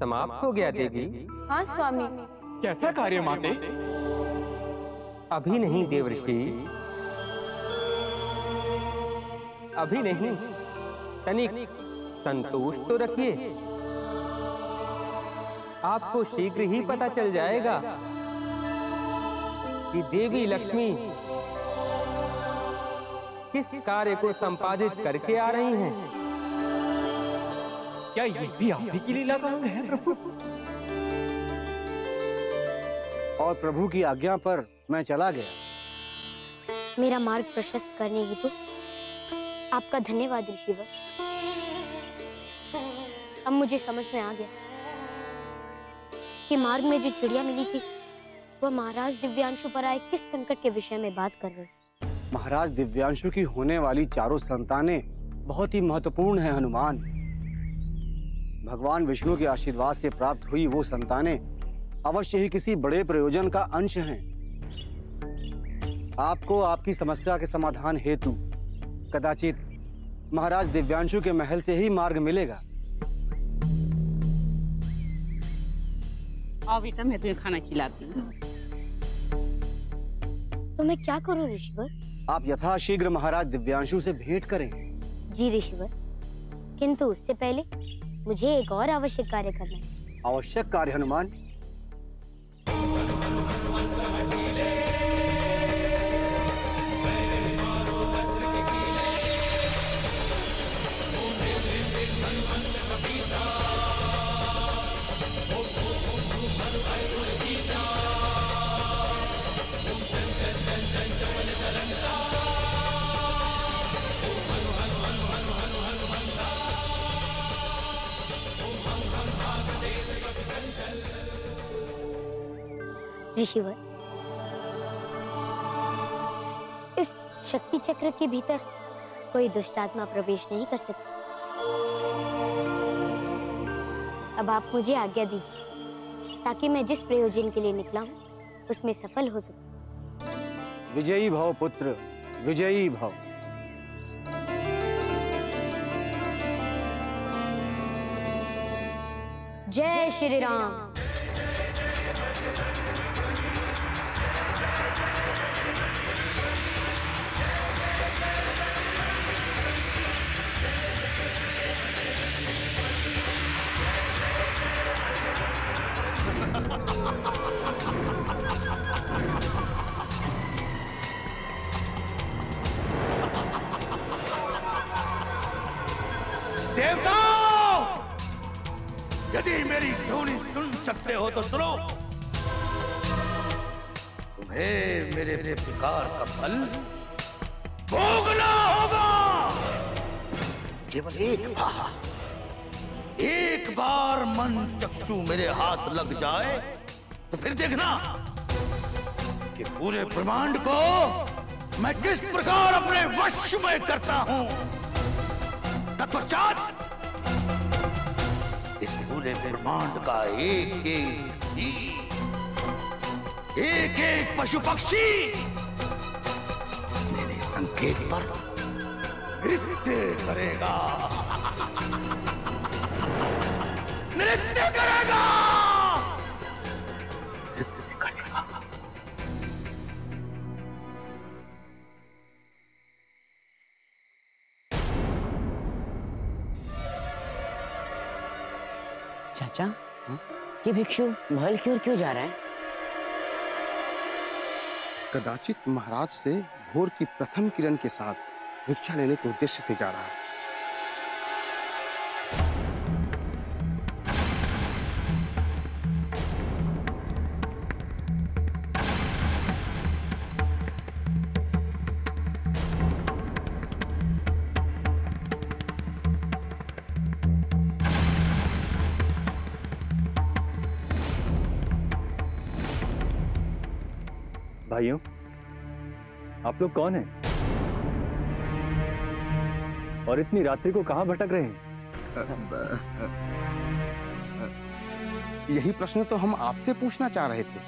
समाप्त हो गया देवी? हाँ स्वामी। कैसा कार्य माते? अभी नहीं देवर्षि, अभी नहीं। तनिक संतोष तो रखिए, आपको शीघ्र ही पता चल जाएगा कि देवी लक्ष्मी किस कार्य को संपादित करके आ रही हैं। क्या ये भी आप ही की लीला का अंग है प्रभु? और प्रभु की आज्ञा पर मैं चला गया। मेरा मार्ग प्रशस्त करने हेतु आपका धन्यवाद ऋषिवर। अब मुझे समझ में आ गया कि मार्ग में जो चिड़िया मिली थी वह महाराज दिव्यांशु पर आए किस संकट के विषय में बात कर रहे। महाराज दिव्यांशु की होने वाली चारों संतानें बहुत ही महत्वपूर्ण हैं हनुमान। भगवान विष्णु के आशीर्वाद से प्राप्त हुई वो संतानें अवश्य ही किसी बड़े प्रयोजन का अंश हैं। आपको आपकी समस्या के समाधान हेतु कदाचित महाराज दिव्यांशु के महल से ही मार्ग मिलेगा। आओ बेटा, मैं तुम्हें खाना खिलाती हूँ। तो मैं क्या करूं ऋषिवर? आप यथाशीघ्र महाराज दिव्यांशु से भेंट करें। जी ऋषिवर, किंतु उससे पहले मुझे एक और आवश्यक कार्य करना है। आवश्यक कार्य हनुमान? ऋषिवर, इस शक्ति चक्र के भीतर कोई दुष्ट आत्मा प्रवेश नहीं कर सकती। अब आप मुझे आज्ञा दीजिए ताकि मैं जिस प्रयोजन के लिए निकला हूँ उसमें सफल हो सकूं। विजयी भव पुत्र, विजयी भव। जय श्री राम। देवताओं, यदि मेरी ध्वनि सुन सकते हो तो सुनो। तुम्हें मेरे पुकार का फल भोगना होगा। केवल एक बार मन चक्षु मेरे हाथ लग जाए तो फिर देखना कि पूरे ब्रह्मांड को मैं किस प्रकार अपने वश में करता हूं। तत्पश्चात इस पूरे ब्रह्मांड का एक एक पशु पक्षी मेरे संकेत पर नृत्य करेगा, नृत्य करेगा। चाचा, ये भिक्षु महल की ओर क्यों जा रहा है? कदाचित महाराज से भोर की प्रथम किरण के साथ भिक्षा लेने के उद्देश्य से जा रहा है। भाइयों, आप लोग कौन हैं? और इतनी रात्रि को कहां भटक रहे हैं? यही प्रश्न तो हम आपसे पूछना चाह रहे थे।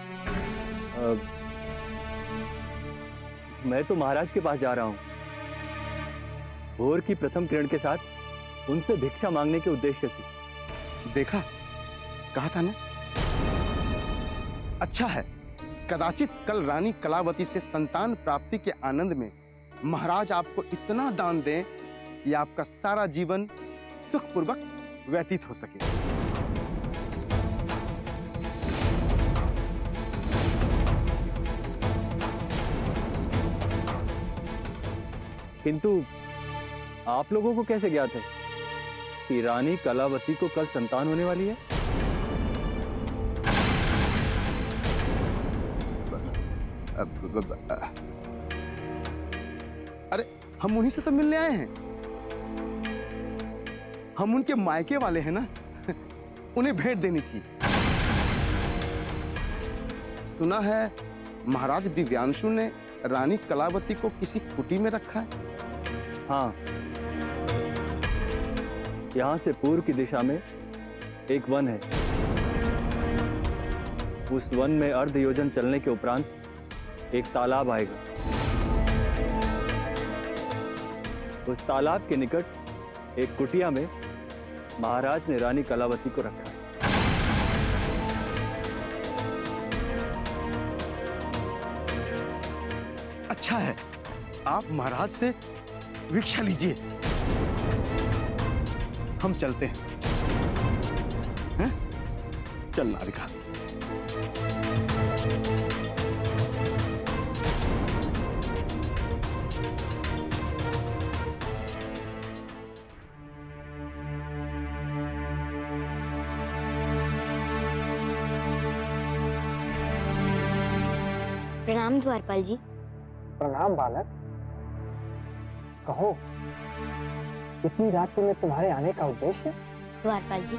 मैं तो महाराज के पास जा रहा हूं, भोर की प्रथम किरण के साथ उनसे भिक्षा मांगने के उद्देश्य से। देखा, कहा था ना। अच्छा है, कदाचित कल रानी कलावती से संतान प्राप्ति के आनंद में महाराज आपको इतना दान दें कि आपका सारा जीवन सुखपूर्वक व्यतीत हो सके। किंतु आप लोगों को कैसे ज्ञात है कि रानी कलावती को कल संतान होने वाली है? अरे, हम उन्हीं से तो मिलने आए हैं। हम उनके मायके वाले हैं ना, उन्हें भेंट देनी थी। सुना है महाराज दिव्यांशु ने रानी कलावती को किसी कुटी में रखा है। हाँ, यहां से पूर्व की दिशा में एक वन है। उस वन में अर्ध योजन चलने के उपरांत एक तालाब आएगा। उस तालाब के निकट एक कुटिया में महाराज ने रानी कलावती को रखा है। अच्छा है, आप महाराज से भिक्षा लीजिए। हम चलते हैं? चल नारिका। प्रणाम द्वारपाल जी। प्रणाम बालक। कहो, इतनी रात्रि में तुम्हारे आने का उद्देश्य? द्वारपाल जी,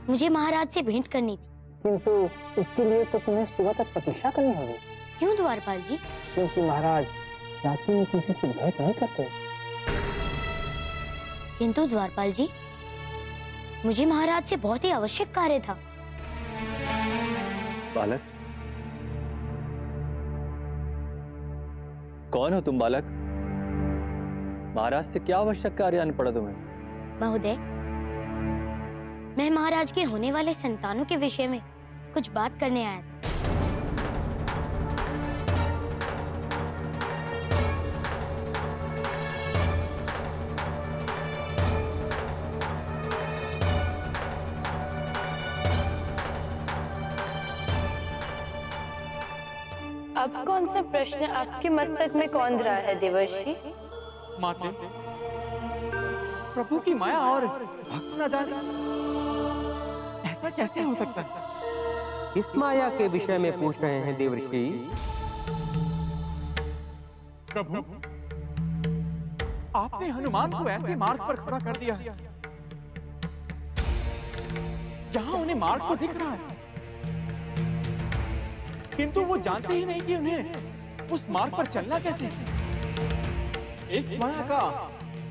मुझे महाराज से भेंट करनी थी। किंतु उसके लिए तो तुम्हें सुबह तक प्रतीक्षा करनी होगी। क्यों द्वारपाल जी? क्योंकि महाराज रात्रि में किसी से भेंट नहीं करते। किंतु द्वारपाल जी, मुझे महाराज से बहुत ही आवश्यक कार्य था। बालक, कौन हो तुम बालक? महाराज से क्या आवश्यक कार्य आना पड़ा तुम्हें? महोदय, मैं महाराज के होने वाले संतानों के विषय में कुछ बात करने आया था। अब कौन सा प्रश्न आपके मस्तक में कौंध रहा है देवर्षि? माते, प्रभु की माया और भक्त न जाने, ऐसा कैसे हो सकता है? किस माया के विषय में पूछ रहे हैं देवर्षि? प्रभु, आपने हनुमान को ऐसे मार्ग पर खड़ा कर दिया जहां उन्हें मार्ग को दिख रहा है, किंतु वो जानते ही नहीं कि उन्हें उस मार्ग पर चलना कैसे है। इस माया का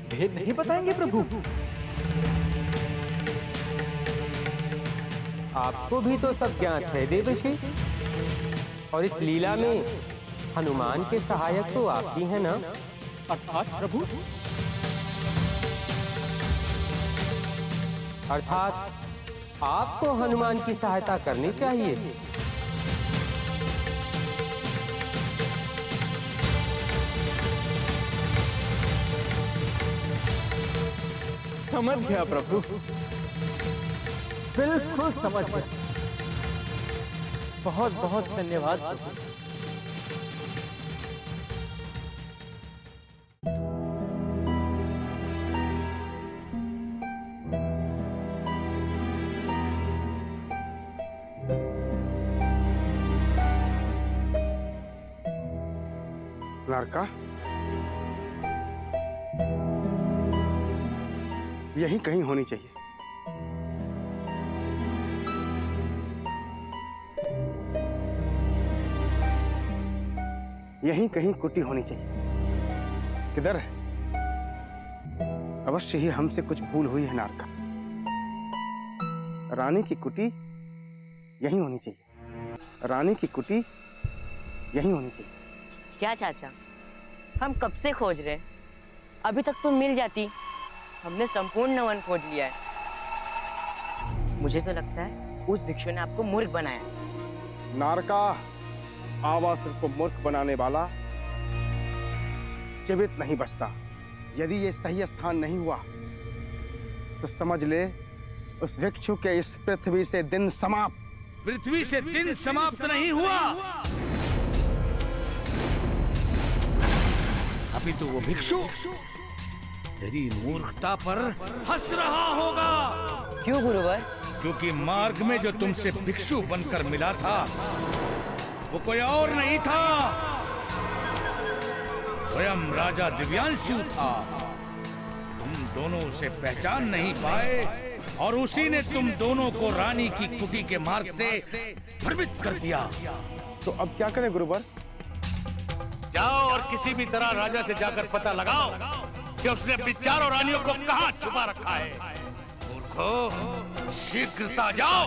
भेद नहीं बताएंगे प्रभु? आपको भी तो सब ज्ञात है देवर्षि, और इस लीला में हनुमान के सहायक तो आप ही हैं ना? अर्थात प्रभु? अर्थात आपको हनुमान की सहायता करनी चाहिए। समझ गया प्रभु, बिल्कुल समझ गया। बहुत बहुत धन्यवाद प्रभु। लड़का यहीं कहीं होनी चाहिए। यहीं कहीं कुटी होनी चाहिए। किधर है? अवश्य ही हमसे कुछ भूल हुई है नारका। रानी की कुटी यहीं होनी चाहिए। रानी की कुटी यहीं होनी चाहिए। क्या चाचा, हम कब से खोज रहे, अभी तक तुम मिल जाती। हमने संपूर्ण वन खोज लिया है। मुझे तो लगता है उस भिक्षु ने आपको मूर्ख बनाया। नारका, आवासुर को मूर्ख बनाने वाला जीवित नहीं बचता। यदि ये सही स्थान नहीं हुआ तो समझ ले उस भिक्षु के इस पृथ्वी से दिन समाप्त। पृथ्वी से दिन समाप्त नहीं हुआ, अभी तो वो भिक्षु तेरी मूर्खता पर हंस रहा होगा। क्यों गुरुवर? क्योंकि मार्ग में जो तुमसे भिक्षु बनकर मिला था वो कोई और नहीं था, स्वयं राजा दिव्यांशु था। तुम दोनों उसे पहचान नहीं पाए और उसी ने तुम दोनों को रानी की कुटी के मार्ग से भ्रमित कर दिया। तो अब क्या करें गुरुवर? जाओ और किसी भी तरह राजा से जाकर पता लगाओ कि उसने अपनी चारों रानियों को कहां छुपा रखा है। मूर्खों, शीघ्रता जाओ।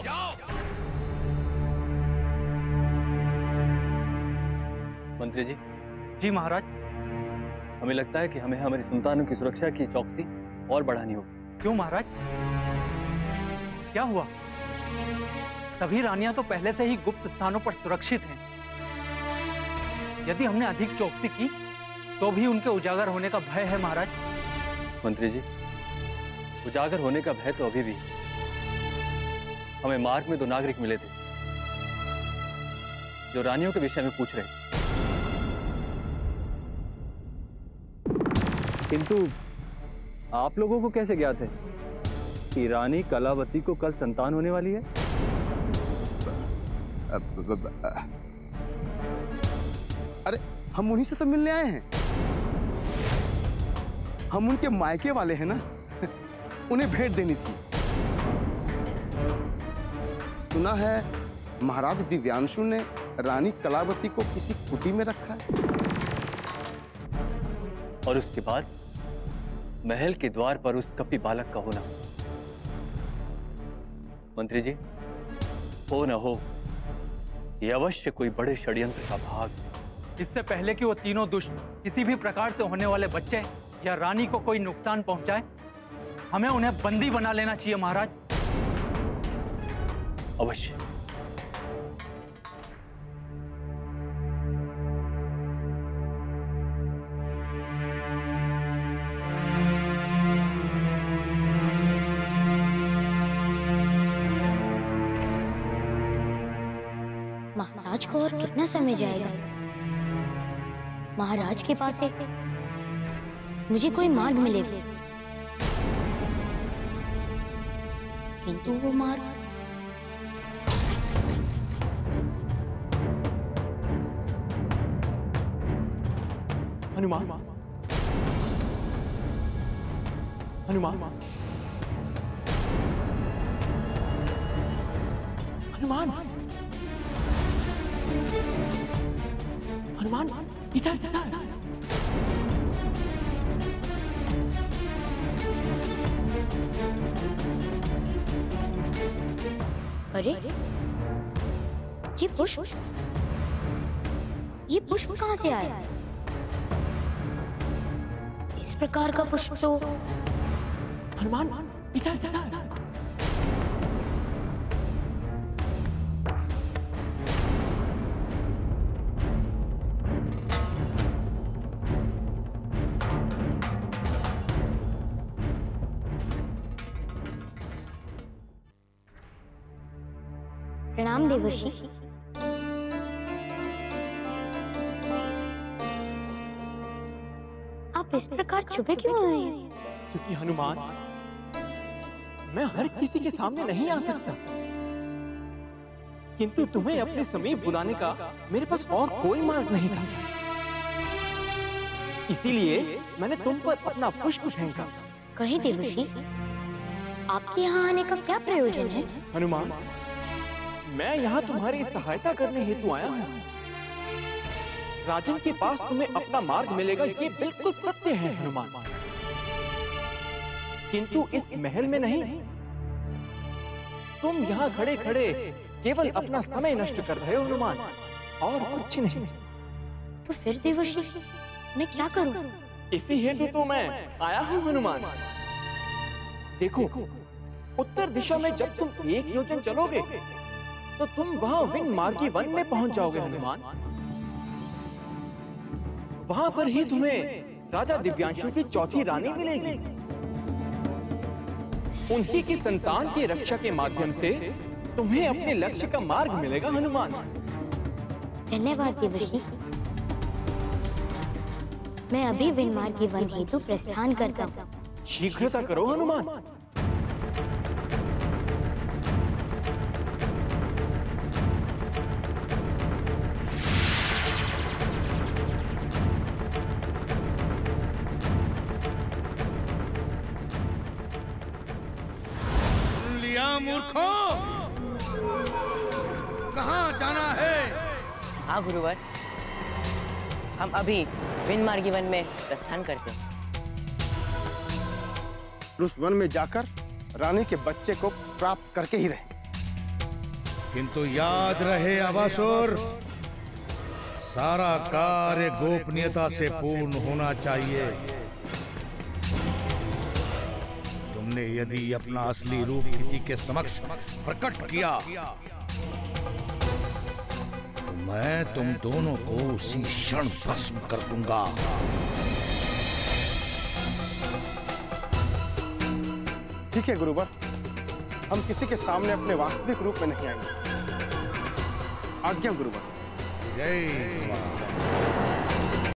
मंत्री जी। जी महाराज। हमें लगता है कि हमें हमारी संतानों की सुरक्षा की चौकसी और बढ़ानी होगी। क्यों महाराज? क्या हुआ? सभी रानियां तो पहले से ही गुप्त स्थानों पर सुरक्षित हैं। यदि हमने अधिक चौकसी की तो भी उनके उजागर होने का भय है महाराज। मंत्री जी, उजागर होने का भय तो अभी भी। हमें मार्ग में 2 नागरिक मिले थे जो रानियों के विषय में पूछ रहे थे। किंतु आप लोगों को कैसे ज्ञात है कि रानी कलावती को कल संतान होने वाली है? अरे हम उन्हीं से तो मिलने आए हैं। हम उनके मायके वाले हैं ना, उन्हें भेंट देनी थी। सुना है महाराज दिव्यांशु ने रानी कलावती को किसी कुटी में रखा है और उसके बाद महल के द्वार पर उस कपटी बालक का होना। मंत्री जी, हो न हो, यह अवश्य कोई बड़े षड्यंत्र का भाग है। इससे पहले कि वो तीनों दुष्ट किसी भी प्रकार से होने वाले बच्चे या रानी को कोई नुकसान पहुंचाए, हमें उन्हें बंदी बना लेना चाहिए महाराज। अवश्य। महाराज को और कितना समय जाएगा? महाराज के पास से मुझे कोई मार्ग मिलेगा, किंतु वो मार्ग हनुमान, हनुमान, हनुमान, हनुमान, इधर इधर। अरे ये पुष्प कहाँ से आया? इस प्रकार का पुष्प तो हनुमान, इधर इधर। प्रणाम देवर्षि। आप इस प्रकार छुपे क्यों हुए हैं? क्योंकि हनुमान, मैं हर किसी के सामने नहीं आ सकता, किंतु तुम्हें अपने समीप बुलाने का मेरे पास और कोई मार्ग नहीं था। इसीलिए मैंने तुम पर अपना पुष्प फेंका। कहीं देवर्षि, आपके यहाँ आने का क्या प्रयोजन है? हनुमान, मैं यहाँ तुम्हारी सहायता करने हेतु आया हूँ। राजन के पास तुम्हें अपना मार्ग मिलेगा, ये बिल्कुल सत्य है हनुमान, किंतु इस महल में नहीं। तुम यहाँ खड़े खड़े केवल अपना समय नष्ट कर रहे हो हनुमान, और कुछ नहीं। तो फिर देवर्षि, मैं क्या करूं? इसी हेतु तो मैं आया हूँ हनुमान। देखो, उत्तर दिशा में जब तुम 1 योजन चलोगे तो तुम वहां विन मार्गी वन में पहुंच जाओगे हनुमान। वहां पर ही तुम्हें राजा दिव्यांशु की चौथी रानी मिलेगी। उन्हीं की संतान की रक्षा के माध्यम से तुम्हें अपने लक्ष्य का मार्ग मिलेगा हनुमान। धन्यवाद देवर्षि। मैं अभी विनमार्गी वन हेतु प्रस्थान करता हूँ। शीघ्रता करो हनुमान। मूर्खों, कहाँ जाना है? हाँ गुरुवर, हम अभी विनमार्गी वन में प्रस्थान करते हैं। उस वन में जाकर रानी के बच्चे को प्राप्त करके ही रहे। किंतु याद रहे अवासुर, सारा कार्य गोपनीयता से पूर्ण होना चाहिए। तुमने यदि अपना असली रूप किसी के समक्ष प्रकट किया तो मैं तुम दोनों को उसी क्षण भस्म कर दूंगा। ठीक है गुरुवर, हम किसी के सामने अपने वास्तविक रूप में नहीं आएंगे। आज्ञा गुरुवर। जय